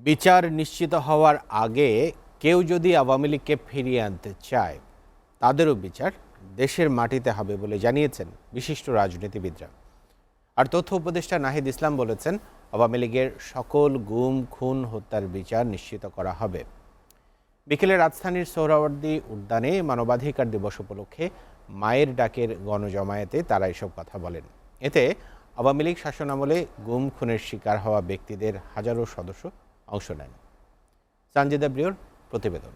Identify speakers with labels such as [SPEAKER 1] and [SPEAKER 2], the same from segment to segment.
[SPEAKER 1] বিচার নিশ্চিত হওয়ার আগে কেউ যদি আওয়ামী লীগকে ফিরিয়ে আনতে চায় তাদেরও বিচার দেশের মাটিতে হবে বলে জানিয়েছেন বিশিষ্ট রাজনীতিবিদরা। আর তথ্য উপদেষ্টা নাহিদ ইসলাম বলেছেন, আওয়ামী লীগের সকল গুম খুন হত্যার বিচার নিশ্চিত করা হবে। বিকেলে রাজধানীর সোহরাওয়ার্দী উদ্যানে মানবাধিকার দিবস উপলক্ষে মায়ের ডাকের গণজমায়েতে তারা এসব কথা বলেন। এতে আওয়ামী লীগ শাসনামলে গুম খুনের শিকার হওয়া ব্যক্তিদের হাজারো সদস্য অংশ নেন। সানজিদা ব্রিয়র প্রতিবেদন।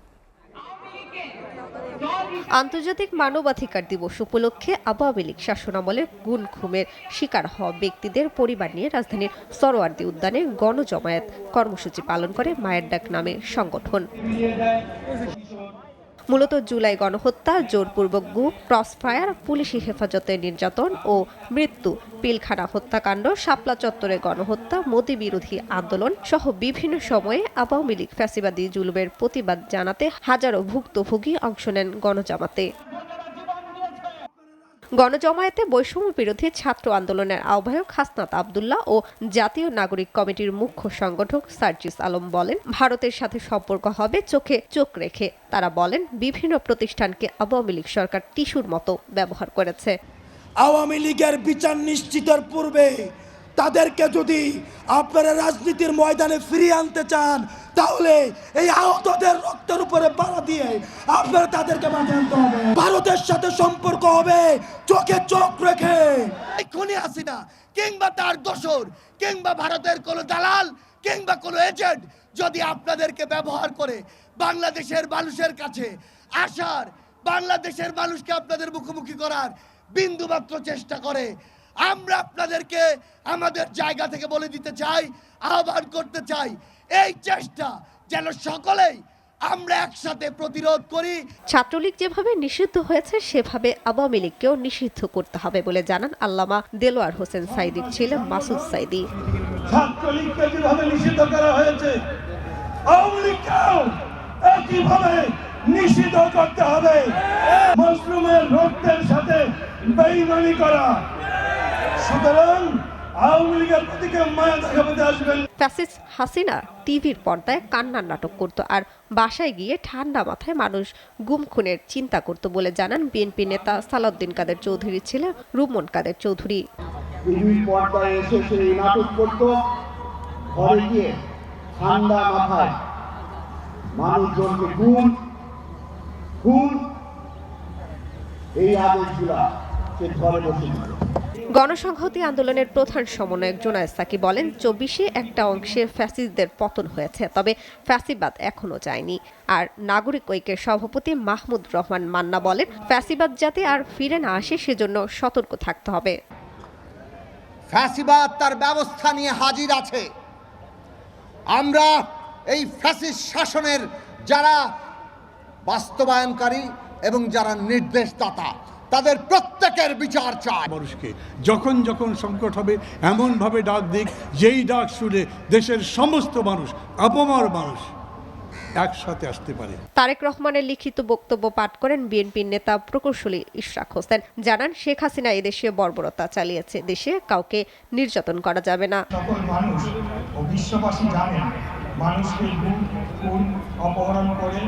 [SPEAKER 2] আন্তর্জাতিক মানবাধিকার দিবস উপলক্ষে আওয়ামী লীগ শাসনামলে গুম খুনের শিকার হওয়া ব্যক্তিদের পরিবার নিয়ে রাজধানীর সোহরাওয়ার্দী উদ্যানে গণজমায়েত কর্মসূচি পালন করে মায়ের ডাক নামে সংগঠন। মূলত জুলাই গণহত্যা, জোরপূর্বক গুম, ক্রসফায়ার, পুলিশি হেফাজতে নির্যাতন ও মৃত্যু, পিলখানা হত্যাকাণ্ড, শাপলা চত্বরে গণহত্যা, মোদি বিরোধী আন্দোলন সহ বিভিন্ন সময়ে আওয়ামী লীগ ফ্যাসিবাদী জুলুমের প্রতিবাদ জানাতে হাজারো ভুক্তভোগী অংশ নেন গণজামাতে। গণজমায়েতে বৈষম্য বিরোধী ছাত্র আন্দোলনের আহ্বায়ক হাসনাত আবদুল্লাহ ও জাতীয় নাগরিক কমিটির মুখ্য সংগঠক সার্জিস আলম বলেন, ভারতের সাথে সম্পর্ক হবে চোখে চোখ রেখে। তারা বলেন, বিভিন্ন প্রতিষ্ঠানকে আওয়ামী লীগ সরকার টিস্যুর মতো ব্যবহার করেছে।
[SPEAKER 3] আওয়ামী লীগের বিচার নিশ্চিতের পূর্বে তাদেরকে যদি আপনারা রাজনীতির ময়দানে ফিরিয়ে আনতে চান, তাহলে এই আহতদের রক্তের উপরে পাড়া দিয়ে আপনারা তাদেরকে বাঁচিয়ে আনতে হবে। ভারতের সাথে সম্পর্ক হবে চোখে চোখ রেখে।
[SPEAKER 4] খুনি হাসিনা কিংবা তার দোসর কিংবা ভারতের কোনো দালাল কিংবা কোনো এজেন্ট যদি আপনাদেরকে ব্যবহার করে বাংলাদেশের মানুষের কাছে আসার, বাংলাদেশের মানুষকে আপনাদের মুখোমুখি করার বিন্দুমাত্র চেষ্টা করে, আমরা আপনাদেরকে আমাদের জায়গা থেকে বলে দিতে চাই, আহ্বান করতে চাই, এই চেষ্টা যেন সকলেই আমরা একসাথে প্রতিরোধ করি।
[SPEAKER 2] ছাত্রলীগ যেভাবে নিষিদ্ধ হয়েছে সেভাবে আওয়ামী লীগকেও নিষিদ্ধ করতে হবে বলে জানান আল্লামা দেলোয়ার হোসেন সাইদির ছেলে মাসুদ সাইদি।
[SPEAKER 3] ছাত্রলীগকে যেভাবে নিষিদ্ধ করা হয়েছে, আওয়ামী লীগকেও একইভাবে নিষিদ্ধ করতে হবে। মুসলিমের রক্তের সাথে বেঈমানি করা, সুতরাং আওয়ামী লীগের প্রতি কেউ মায়া দেখাতে আসবেন।
[SPEAKER 2] ফ্যাসিস্ট হাসিনা টিভির পর্দায় কান্নার নাটক করত আর বাসায় গিয়ে ঠান্ডা মাথায় মানুষ গুম খুনের চিন্তা করত বলে জানান বিএনপি নেতা সালাউদ্দিন কাদের চৌধুরীর ছেলে রুমন কাদের চৌধুরী।
[SPEAKER 5] টিভির পর্দায় এসে সেই নাটক করত, ঘরে গিয়ে ঠান্ডা মাথায় মানুষজনকে খুন এই আদেশগুলা সে ঘরে বসে দিত।
[SPEAKER 2] গণসংহতি আন্দোলনের প্রধান সমন্বয়ক জোনায়েদ সাকি বলেন, ২৪-এ একটা অংশে ফ্যাসিস্টদের পতন হয়েছে, তবে ফ্যাসিবাদ এখনো যায়নি। আর নাগরিক ঐক্যের সভাপতি মাহমুদ রহমান মান্না বলেন, ফ্যাসিবাদ যাতে আর ফিরে না আসে সেজন্য সতর্ক থাকতে হবে।
[SPEAKER 4] ফ্যাসিবাদ তার ব্যবস্থা নিয়ে হাজির আছে। আমরা এই ফ্যাসিস্ট শাসনের যারা বাস্তবায়নকারী এবং যারা নির্দেশদাতা তাদের প্রত্যেকের বিচার চায়।
[SPEAKER 6] মানুষকে যখন যখন সংকট হবে এমনভাবে ডাক দিক, যেই ডাক শুনে দেশের সমস্ত মানুষ, আপামর মানুষ একসাথে আসতে পারে।
[SPEAKER 2] তারেক রহমানের লিখিত বক্তব্য পাঠ করেন বিএনপির নেতা প্রকৌশলী ইশরাক হোসেন। জানান, শেখ হাসিনা এদেশে বর্বরতা চালিয়েছে, দেশে কাউকে নির্যাতন করা যাবে না।
[SPEAKER 7] সকল মানুষ ও বিশ্ববাসী জানেন, মানুষকে গুম খুন অপহরণ করে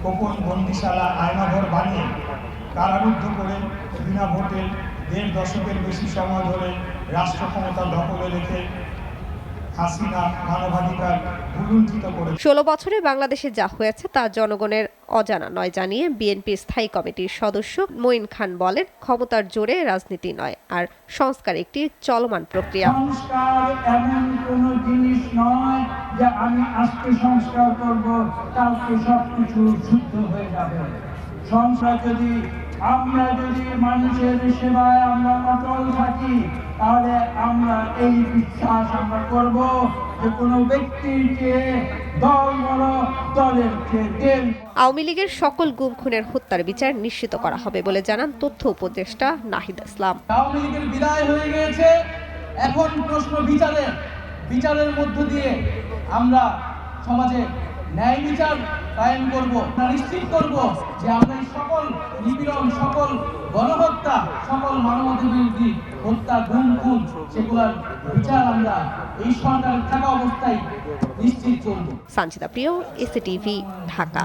[SPEAKER 7] গোপন বন্দিশালা আয়নাঘর বানিয়ে কারারুদ্ধ করে বিনা ভোটে ১.৫ দশকের বেশি সময় ধরে রাষ্ট্র ক্ষমতা দখলে রেখে হাসিনা মানবাধিকার ভুলুণ্ঠিত করে।
[SPEAKER 2] ১৬ বছরে বাংলাদেশে যা হয়েছে তা জনগণের অজানা নয় জানিয়ে বিএনপি স্থায়ী কমিটির সদস্য মঈন খান বলেন, ক্ষমতার জোরে রাজনীতি নয়, আর সংস্কার একটি চলমান প্রক্রিয়া।
[SPEAKER 7] সংস্কার এমন কোন জিনিস নয় যে আমি আজকে সংস্কার করব কালকে সবকিছু শুদ্ধ হয়ে যাবে। সংস্কার আমরা যদি মানুষের সেবায় আমরা অটল থাকি, তাহলে আমরা এই বিশ্বাস আমরা করব যে কোনো ব্যক্তির চেয়ে দল বড়, দলের চেয়ে দেশ।
[SPEAKER 2] আওয়ামী লীগের সকল গুম খুনের হত্যার বিচার নিশ্চিত করা হবে বলে জানান তথ্য উপদেষ্টা নাহিদ ইসলাম।
[SPEAKER 8] আওয়ামী লীগের বিদায় হয়ে গিয়েছে, এখন প্রশ্ন বিচারের মধ্য দিয়ে আমরা সমাজে ন্যায় বিচার কায়েম করব, নিশ্চিত করব যে আমরা এই সকল নিপীড়ন, সকল গণহত্যা, সকল মানবতাবিরোধী হত্যা, গুম খুন, সেগুলোর বিচার আমরা এই সরকার থাকা অবস্থায় নিশ্চিত করব।
[SPEAKER 2] সঞ্চিতা প্রিয়, এসিটিভি, ঢাকা।